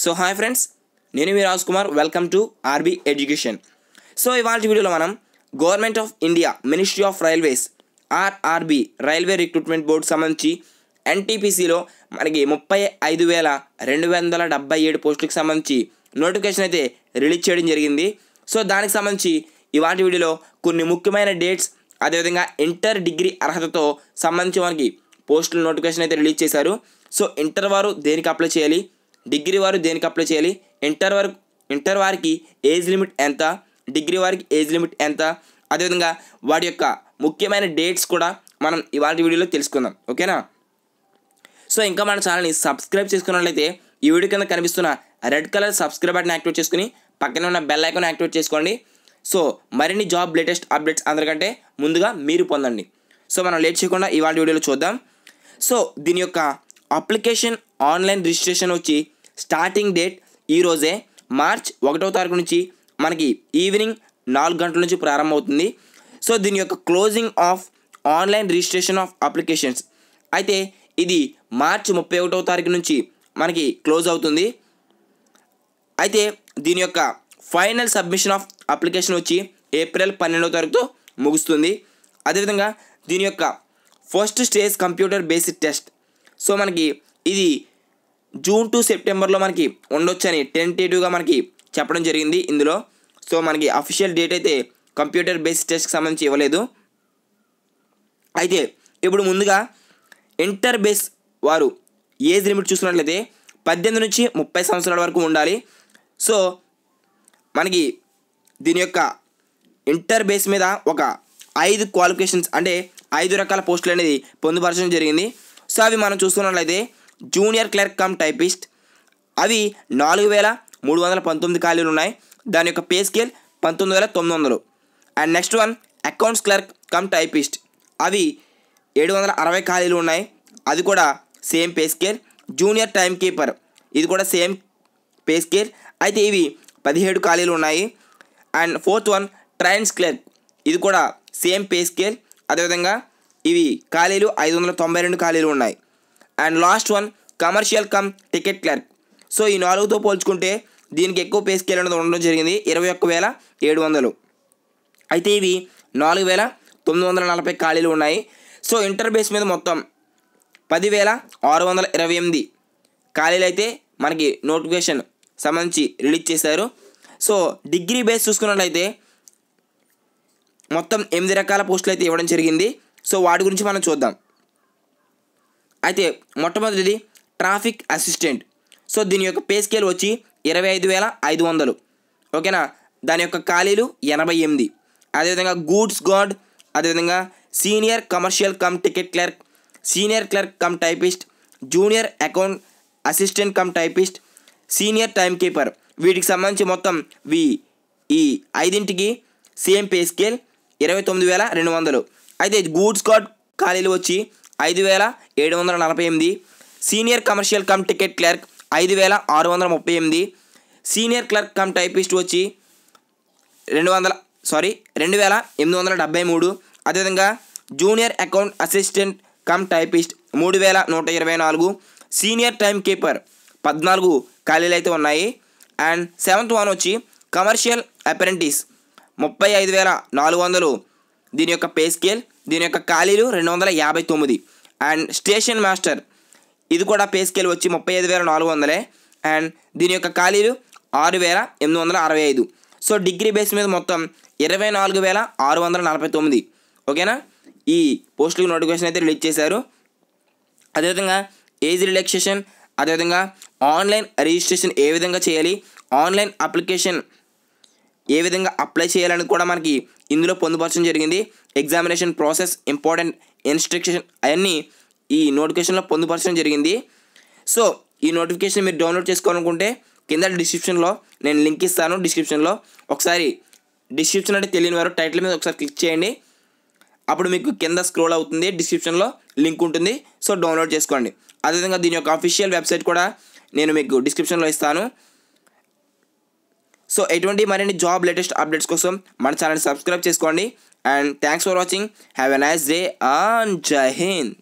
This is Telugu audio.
సో హాయ్ ఫ్రెండ్స్, నేను మీ Raj Kumar. Welcome to RB education. So ఇవాళ వీడియోలో మనం government of India ministry of railways RRB railway recruitment board సంబంధించి ఎన్టీపీసీలో మనకి 35,277 పోస్టులకు సంబంధించి నోటిఫికేషన్ అయితే రిలీజ్ చేయడం జరిగింది. సో దానికి సంబంధించి ఇవాళ వీడియోలో కొన్ని ముఖ్యమైన డేట్స్, అదేవిధంగా ఇంటర్ డిగ్రీ అర్హతతో సంబంధించి మనకి పోస్టుల నోటిఫికేషన్ అయితే రిలీజ్ చేశారు. సో ఇంటర్ వారు దేనికి అప్లై చేయాలి, డిగ్రీ వారు దేనికి అప్లై చేయాలి, ఇంటర్ వారికి ఏజ్ లిమిట్ ఎంత, డిగ్రీ వారికి ఏజ్ లిమిట్ ఎంత, అదేవిధంగా వాటి యొక్క ముఖ్యమైన డేట్స్ కూడా మనం ఇవాళ వీడియోలో తెలుసుకుందాం. ఓకేనా? సో ఇంకా మన ఛానల్ని సబ్స్క్రైబ్ చేసుకున్నట్లయితే ఈ వీడియో కింద కనిపిస్తున్న red colour subscribe button activate చేసుకుని పక్కన ఉన్న బెల్ ఐకాన్ యాక్టివేట్ చేసుకోండి. సో మరిన్ని జాబ్ లేటెస్ట్ అప్డేట్స్ అందరికంటే ముందుగా మీరు పొందండి. సో మనం లేట్ చేయకుండా ఇవాళ వీడియోలో చూద్దాం. సో దీని యొక్క అప్లికేషన్ ఆన్లైన్ రిజిస్ట్రేషన్ వచ్చి స్టార్టింగ్ డేట్ ఈరోజే మార్చ్ 1వ తారీఖు నుంచి మనకి ఈవినింగ్ 4 గంటల నుంచి ప్రారంభమవుతుంది. సో దీని యొక్క closing of online registration of applications అయితే ఇది మార్చ్ 31వ తారీఖు నుంచి మనకి క్లోజ్ అవుతుంది. అయితే దీని యొక్క ఫైనల్ సబ్మిషన్ ఆఫ్ అప్లికేషన్ వచ్చి ఏప్రిల్ 12వ తారీఖుతో ముగుస్తుంది. అదేవిధంగా దీని యొక్క first stage computer basic test so మనకి ఇది జూన్ టు సెప్టెంబర్లో మనకి ఉండొచ్చని టెంటేటివ్గా మనకి చెప్పడం జరిగింది ఇందులో. సో మనకి అఫీషియల్ డేట్ అయితే కంప్యూటర్ బేస్డ్ టెస్ట్కి సంబంధించి ఇవ్వలేదు. అయితే ఇప్పుడు ముందుగా ఇంటర్ బేస్ వారు ఏజ్ లిమిట్ చూసుకున్నట్లయితే 18 నుంచి 30 సంవత్సరాల వరకు ఉండాలి. సో మనకి దీని యొక్క ఇంటర్ బేస్ మీద ఒక 5 క్వాలిఫికేషన్స్ అంటే 5 రకాల పోస్టులు అనేది పొందుపరచడం జరిగింది. సో అవి మనం చూసుకున్నట్లయితే జూనియర్ క్లర్క్ కమ్ టైపిస్ట్ అవి 4,319 ఖాళీలు ఉన్నాయి. దాని యొక్క pay scale 19,900. And next one accounts clerk cum typist అవి 760 ఖాళీలు ఉన్నాయి. అది కూడా same pay scale. Junior time keeper ఇది కూడా సేమ్ పే స్కేల్. అయితే ఇవి 17 ఖాళీలు ఉన్నాయి. And fourth one trains clerk ఇది కూడా సేమ్ పే స్కేల్. అదేవిధంగా ఇవి ఖాళీలు 592 ఖాళీలు ఉన్నాయి. And last one commercial come ticket clerk so ఈ 4తో పోల్చుకుంటే దీనికి ఎక్కువ పే స్కేల్ అనేది ఉండడం జరిగింది, 21,700. అయితే ఇవి 4,940 ఖాళీలు ఉన్నాయి. సో ఇంటర్ బేస్ మీద మొత్తం 10,628 ఖాళీలు అయితే మనకి నోటిఫికేషన్ సంబంధించి రిలీజ్ చేశారు. సో డిగ్రీ బేస్ చూసుకున్నట్లయితే మొత్తం 8 రకాల పోస్టులు అయితే ఇవ్వడం జరిగింది. సో వాటి గురించి మనం చూద్దాం. అయితే మొట్టమొదటిది ట్రాఫిక్ అసిస్టెంట్. సో దీని యొక్క పే స్కేల్ వచ్చి 25,500. ఓకేనా? దాని యొక్క ఖాళీలు 88. అదేవిధంగా గూడ్స్ గార్డ్, అదేవిధంగా senior commercial come ticket clerk, senior clerk cum typist, junior account assistant cum typist, senior time keeper వీటికి సంబంధించి మొత్తం ఈ 5ంటికి సేమ్ పే స్కేల్ 29,200. అయితే గూడ్స్ గార్డ్ ఖాళీలు వచ్చి 5,748. Senior commercial come ticket clerk 5,638. Senior clerk cum typist వచ్చి 2,873. అదేవిధంగా junior account assistant cum typist 3,124. Senior time keeper 14 ఖాళీలు అయితే ఉన్నాయి. అండ్ 7th వన్ వచ్చి కమర్షియల్ అప్రెంటిస్ 35,400 దీని యొక్క పే స్కేల్. దీని యొక్క ఖాళీలు 259. అండ్ స్టేషన్ మాస్టర్ ఇది కూడా పే స్కేల్ వచ్చి 35,400. అండ్ దీని యొక్క ఖాళీలు 6,865. సో డిగ్రీ బేస్ మీద మొత్తం 24,649. ఓకేనా? ఈ పోస్టులకు నోటిఫికేషన్ అయితే రిలీజ్ చేశారు. అదేవిధంగా ఏజ్ రిలాక్సేషన్, అదేవిధంగా ఆన్లైన్ రిజిస్ట్రేషన్ ఏ విధంగా చేయాలి, ఆన్లైన్ అప్లికేషన్ ఏ విధంగా అప్లై చేయాలని కూడా మనకి ఇందులో పొందుపరచడం జరిగింది. ఎగ్జామినేషన్ ప్రాసెస్, ఇంపార్టెంట్ ఇన్స్ట్రక్షన్ అవన్నీ ఈ నోటిఫికేషన్లో పొందుపరచడం జరిగింది. సో ఈ నోటిఫికేషన్ మీరు డౌన్లోడ్ చేసుకోవాలనుకుంటే కింద డిస్క్రిప్షన్లో నేను లింక్ ఇస్తాను. డిస్క్రిప్షన్లో ఒకసారి డిస్క్రిప్షన్ అంటే తెలియని వారు టైటిల్ మీద ఒకసారి క్లిక్ చేయండి. అప్పుడు మీకు కింద స్క్రోల్ అవుతుంది, డిస్క్రిప్షన్లో లింక్ ఉంటుంది. సో డౌన్లోడ్ చేసుకోండి. అదేవిధంగా దీని యొక్క అఫీషియల్ వెబ్సైట్ కూడా నేను మీకు డిస్క్రిప్షన్లో ఇస్తాను. సో ఎటువంటి మరిన్ని జాబ్ లేటెస్ట్ అప్డేట్స్ కోసం మన ఛానల్ని సబ్స్క్రైబ్ చేసుకోండి. And thanks for watching. Have a nice day and జై హింద్.